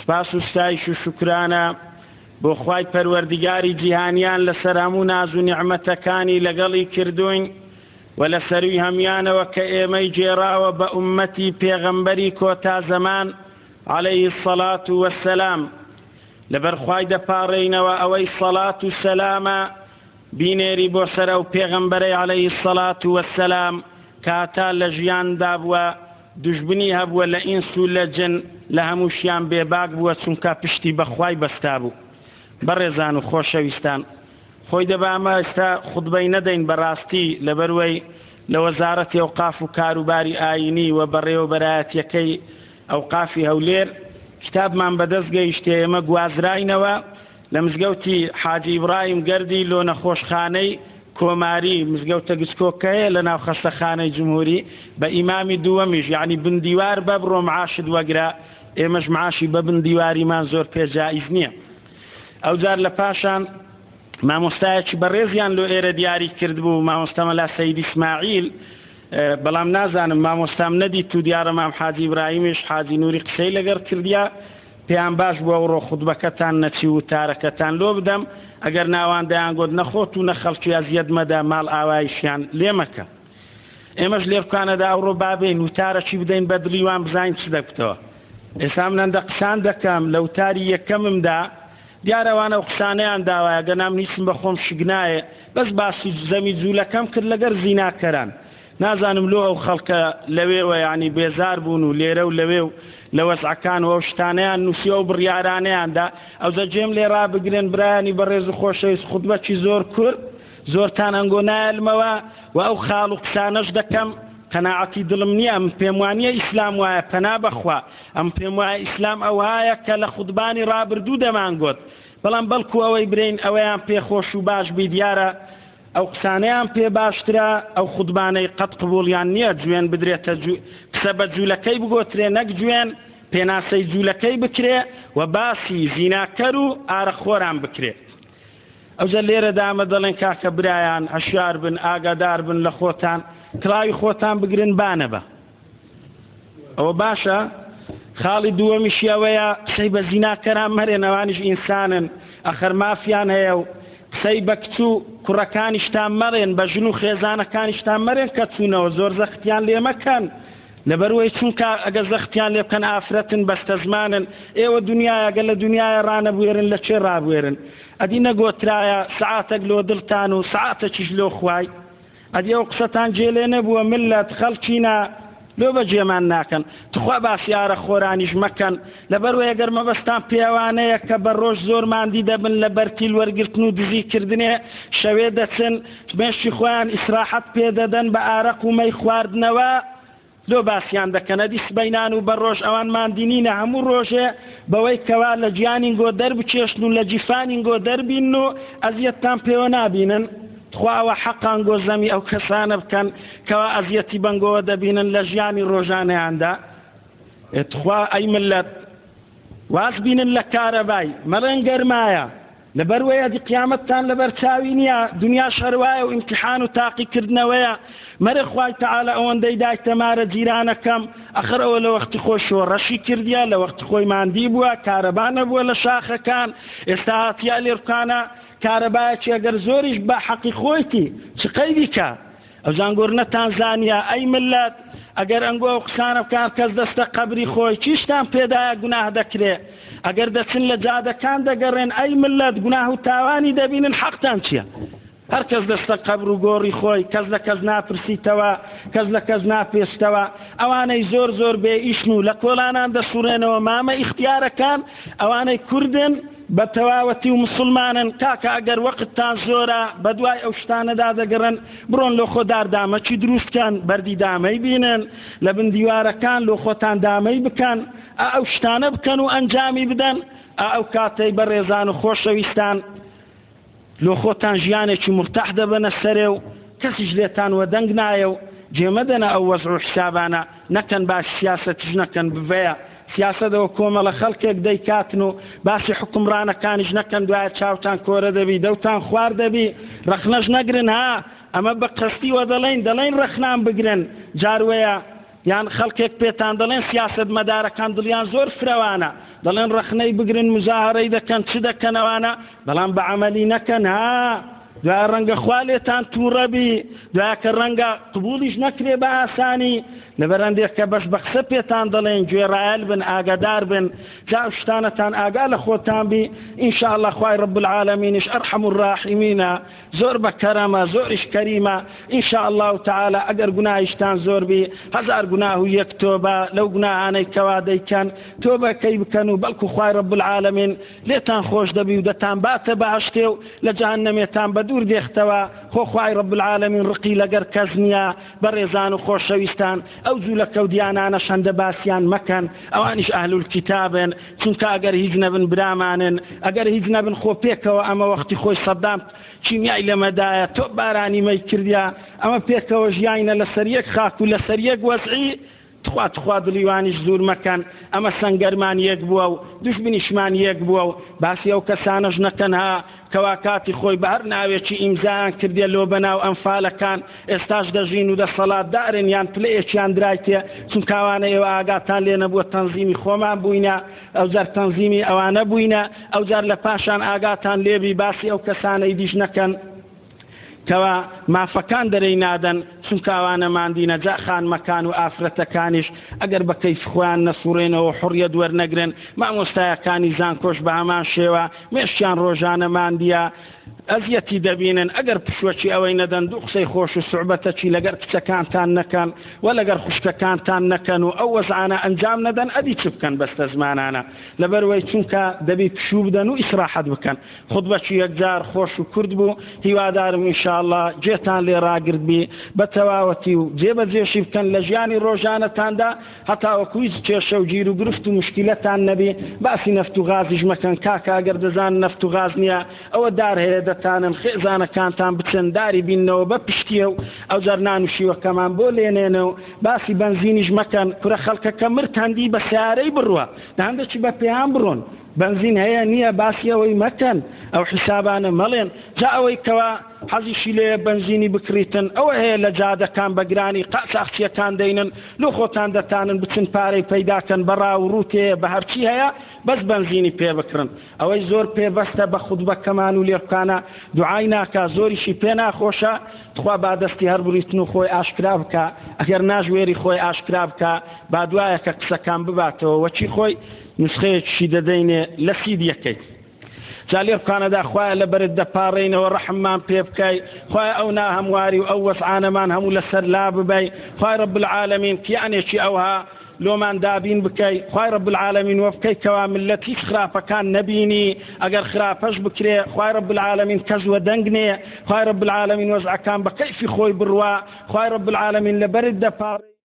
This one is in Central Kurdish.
سپاس و ستایش و شکرانە بۆ خوای پەروەردیگاری جیهانیان لەسەر هەموو ناز و نیعمەتەکانی لەگەڵی کردوین و لەسەروی هەموویانەوە کە ئێمەی جێراوە بە ئوممەتی پێغەمبەری کۆتا زەمان عەلەیهی السەڵات وەسسەلام. لەبەر خوای دەپاڕێینەوە ئەوەی سەڵات و سەلامە بینێری بۆ سەر ئەو پێغەمبەرەی عەلەیهی السەڵات وەسسەلام کاتا لە ژیاندا بووە دوژبنی هەبووە لە ئینس و لە جن لە هەمووشیان بێباک بووە چونکە پشتی بەخوای بەستا بوو. بەڕێزان و خۆشەویستان، خۆی دەبا ئەمە ئێستا خوتبەی نەدەین بەڕاستی لەبەروەی لە وەزارەتی ئەوقاف و کاروباری ئاینی و بەڕێوەبەرایەتیەکەی ئەوقافی هەولێر کتابمان بەدەست گەیشتێ. ئێمە گوازراینەوە لە مزگەوتی حاجی ئیبراهیم گەردی لۆ نەخۆشخانەی کۆماری مزگەوتە گچکۆکەیە لە ناو خەستەخانەی جمهوری بە ئیمامی دووەمیش، یعنی بندیوار بە بڕۆ معاشت وەگرە، ئێمەش معاشی بە بندیواریمان زۆر پێجائیز نییە. ئەوجار لە پاشان مامۆستایەکی بەڕێزیان لۆ ئێرە دیاری کرد بوو، مامۆستا مەلا سەید ئیسماعیل، بەڵام نازانم مامۆستام نەدیت و دیارە مام حاجی ئیبراهیمیش حاجی نووری قسەی لەگەر کردیا، پێیان باش بووە ئەوڕۆ خوتبەکەتان نەچی و تارەکەتان لۆ بدەم، ئەگەر ناوان دەیانگوت نەخۆت و نەخەڵکی ئەزیەت مەدە ماڵ ئاوایشیان لێ مەکە. ئێمەش لێ بکانەدا ئەوڕۆ بابین وتارەکی بدەین بە دڵیوان بزانین چ دەکتەوە. ئێستا من هەندە قسان دەکەم لە وتاری یەکەممدا دیارەوانە و قسانەیان داوایە گەنام نیسم بە خۆم شگنایە، بەس باسی زەمی جوولەکەم کرد لەگەر زیناکەران. نازانم لۆ ئەو خەڵکە لەوێوە یعنی بێزار بوون و لێرە و لەوێ و لە وەزعەکان و ئەو شتانەیان نووسی و بڕیارانەیاندا ئەو دەجێم لێ ڕابگرن برایانی بەڕێز و خۆشەویست خوتبەکی زۆر کورد زۆرتان ئەنگۆ نایلمەوە و ئەو خاڵ و قسانەش دەکەم. قەناعەتی دڵم نییە، ئەم پێم وانییە ئیسلام وایە پەنا بەخوا، ئەم پێم وایە ئیسلام ئەو وایە کە لە خوتبانی ڕابردوو دەمانگوت، بەڵام بەڵکو ئەوەی برین ئەوەیان پێخۆش و باش بی دیارە ئەو قسانەیان پێ باشترە، ئەو خوتبانەی قەت قبوڵیان نییە جوێن بدرێتە قسە بە جوولەکەی بگۆترێ نەک جوێن پێناسەی جوولەکەی بکرێ و باسی زیناکەر و ئارەخۆران بکرێ. ئەوجە لێرەدا ئەمە دەڵێن کاکە برایان هەشیار بن، ئاگادار بن لە خۆتان، کڵاوی خۆتان بگرن بانەبە. ئەوە باشە. خاڵی دووەمیشی ئەوەیە قسەی بە زیناکەران مەرێن، ئەوانیش ئینسانن، ئەخەر مافیان هەیە و قسەی بە کچوو کوڕەکانیشتان مەڕێن، بە ژن و خێزانەکانیشتان مەرێن کە چوونەوە زۆر زەختیان لێ مەکەن، لەبەرەوەی چونکە ئەگە زەختیان لێ بکەن ئافرەتن بەستە زمانن. ئێوە دنیای ئەگە لە دنیای ڕانەبوێرن لە چێ ڕابوێرن؟ ئەدی نەگۆترایە سعاتێک لۆ دڵتان و سعاتێکیش لۆ خوای؟ ئەدی ئەو قسەتان جێلێ نەبووە ملت خەڵکینە لۆ بەجێمان ناکەن، تخوا باسی ئارەخۆرانیش مەکەن، لەبەرەوەی ئەگەر مەبەستان پێوانەیە کە بە ڕۆژ زۆر ماندی دەبن لە بەرتیل وەرگرتن و دزیکردنێ، شەوێ دەچن مێشتی خۆیان ئیسراحەت پێدەدەن بە ئارەق و مەی خواردنەوە، لۆ باسییان دەکەن. ئەدی سبەینان و بە ڕۆژ ئەوان ماندینینە هەموو ڕۆژێ بەوەی کەوا لە گیانینگۆ دەربچێشن و لە جیفانینگۆ دەربین و ئەزیەتتان پێوە نابینن. خواوە حەقان گۆزەمی ئەو کەسانە بکەن کەوا ئەزیەتی بەنگەوە دەبینن لە ژیانی ڕۆژانەیاندا. خوا ئەی ملت واز بینن لە کارەبای مەڵێن گەرمایە، لەبەروەیە دی قیامەتتان لەبەر چاوی نییە، دنیا شەروایە و ئیمتیحان و تاقیکردنەوەیە. مەرە خوای تەعالە ئەوەندەی دایتەمارە جیرانەکەم ئەخر ئەوە لە وەختی خۆی شۆڕەشی کردیا، لە وەختی خۆی ماندی بووە، کارەبا نەبووە لە شاخەکان، ئێستا هاتیە لێرکانە کارەبایەکی ئەگەر زۆریش بە حەقی خۆیتی چ قەیدی کە؟ ئەو زانگۆرنەتان زانیە ئەی ملت ئەگەر ئەنگۆ ئەو قسانە بکان کەس دەستە قەبری خۆی چیشتان پێدایە گوناه دەکرێ؟ ئەگەر دەچن لە جادەکان دەگەڕێن ئەی ملت گوناه و تاوانی دەبینن، حەقتان چییە؟ هەر کەس دەستە قەبر و گۆڕی خۆی، کەس لە کەس ناپرسیتەوە، کەس لە کەس ناپێستەوە. ئەوانەی زۆر زۆر بێ ئیشن و لە کۆڵانان دەسوڕێنەوە مامە ئیختیارەکان، ئەوانەی کوردن بە تەواوەتی و مسلمانن. کاکە ئەگەر وەقتتان زۆرە بە دوای ئەو شتانەدا دەگەڕن، بڕۆن لۆ خۆدار دامەکی دروستکەن، بەردی دامەی بینن، لە بن دیوارەکان لۆ خۆتان دامەی بکەن، ئەو شتانە بکەن و ئەنجامی بدەن. ئەو کاتەی بەڕێزان و خۆشەویستان لۆ خۆتان ژیانێکی مرتاح دەبەنە سەرێ و کەسیش لێتان وە دەنگ نایە و جێمەدەنە ئەو وەزع و حسابانە نەکەن، باش سیاسەتیش نەکەن بڤەیە سیاسەتەوە کۆمەڵە خەڵکێک دەیکاتن و باسی حکومڕانەکانیش نەکەن، دوایە چاوتان کۆرە دەبی، دەوتان خوار دەبی، ڕەخنەش نەگرن. ها ئەمە بە قەستیوە دەڵێن ڕەخنان بگرن، جاروەیە یان خەڵکێک پێتان دەڵێن سیاسەت مەدارەکان دڵیان زۆر فرەوانە، دەڵێن ڕەخنەی بگرن مزاهرەی دەکەن چ دەکەنەوانە بەڵام بە عەمەلی نەکەن ها دوای ڕەنگە خوا لێتان تووڕەبی دوای کە ڕەنگە قبوڵیش نەکرێ بە ئاسانی لەبەرەندێک کە بەش بە قسە پێتان دەڵێن گوێڕایەل بن ئاگادار بن جا شتانەتان ئاگا لە خۆتان بی ئینشاءالله خوای رب العالمینش ئەرحەم الراحیمینە زۆر بە کەرەمە زۆریش کەریمە ئینشاءالله تعالى ئەگەر گوناهیشتان زۆر بی هەزار گوناه و یەک تۆبە لەو گوناهانەی کەوا دەیکەن تۆبەکەی بکەن و بەڵکو خوای رب العالمین لێتان خۆش دەبی و دەتان باتە بەهەشتێ و لە جەهەنەمێتان بە دوور دێختەوە خۆ خوای رب العالمین ڕقی لەگەر کەس نییە بەڕێزان و خۆشەویستان ئەو جوولە کەودیانانە شەندە باسییان مەکەن ئەوانیش ئەهل الکتابن چونکە ئەگەر هیچ نەبن برامانن ئەگەر هیچ نەبن خۆ پێکەوە ئەمە وەختی خۆی سەدام چیمیای لەمەدایە تۆ بارانی مەی کردیا ئەمە پێکەوە ژیانە لەسەر یەک خاک و لەسەر یەک وەزعی تخوا دڵیوانیش زور مەکەن ئەمە سەنگەرمان یەک بووە و دوژمنیشمان یەک بووە و باسی ئەو کەسانەش نەکەن ها کەوا کاتی خۆی بە هەر ناوێکی ئیمزایان کردێ لۆ بەناو ئەنفالەکان ئێستاش دەژین و دەسەڵاتدارن یان پلەیەکیان درایتێ چونکەوانە ئێوە ئاگاتان لێ نەبووە تەنزیمی خۆمان بووینە ئەو جار تەنزیمی ئەوانە بووینە ئەو جار لە پاشان ئاگاتان لێبی باسی ئەو کەسانەی دیش نەکەن کەوا مافەکان دەرەی نادەن چونکە ئەوانە ماندینە جا خانمەکان و ئافرەتەکانیش ئەگەر بە کەیف خۆیان نەسوڕێنەوە حوڕیەت وەرنەگرن مامۆستایەکانی زانکۆش بە هەمان شێوە مێشتیان ڕۆژانە ماندیە ئەزیەتی دەبینن ئەگەر پشوەکی ئەوەی نەدەن دوو قسەی خۆش و سوعبەتەکی لەگەر کچەکانتان نەکەن و لەگەر خوشکەکانتان نەکەن و ئەو وەزعانە ئەنجام نەدەن ئەدی چ بکەن بەستە زمانانە لەبەرەوەی چونکە دەبی پشوو بدەن و ئیسراحەت بکەن خودبەکی یەکجار خۆش و کورد بوو هیوادارم ئینشاءالله جێتان لێ ڕاگرت بی بە تەواوەتی و جێبەجێشی بکەن لە ژیانی ڕۆژانەتاندا هەتا وەکوی کێشە و گیر و گرفت و مشکلەتان نەبی باسی نەفت و غازیش مەکەن کاکە ئەگەر دەزان نەفت و غاز نییە ئەوە دار هەیە دەتانن خێزانەکانتان بچن داری بینەوە بە پشتیە و ئەو جار نانوشیوەکەمان بۆ لێنێنە و باسی بنزینیش مەکەن کورە خەڵکەکە مرتاندی بە سیارەی بڕوە هەندێکی بە پێیان بڕۆن بنزین هەیە نییە باسی ئەوەی مەکەن ئەو حسابانە مەڵێن جا ئەوەی کەوا حەزیشی لێ بنزینی بکریتن ئەوە هەیە لە جادەکان بەگرانی قاچاقچیەکان دەینن لۆ خۆتان دەتانن بچن پارەی پەیداکەن بەڕاو ڕووتێ بە هەرچی هەیە بەس بنزینی پێ بکڕن ئەوەی زۆر پێبەستە بە خوتبەکەمان و لێرکانە دوعای ناکا زۆریشی پێ ناخۆشە تخوا با دەستی هەر بریتن و خۆی ئاشکرا بکە ئەگەر ناژوێری خۆی ئاشکرا بکە با دوایە کە قسەکان بباتەوە وەچی خۆی نسخەیەکی دەدەینێ لە سیدیەکەی جالێ بکانەدا خوایە لە بەرت دەپاڕێنەوە ڕەحممان پێ بکەی خوایە ئەو ناهەمواری و ئەو وەسعانەمان هەموو لەسەر لا ببەی خوای رب العالمین کیانێکی ئەوها لۆمان دابین بکەی خوای رب العالمین وەفکەی کەوا ملەت هیچ خراپەکان نەبینی ئەگەر خراپەش بکرێ خوای رب العالمین کەزوە دەنگنێ خوای رب العالمین وەزعەکان بە کەیفی خۆی بڕوا خوای رب العالمین لە بەرت دەپاڕێ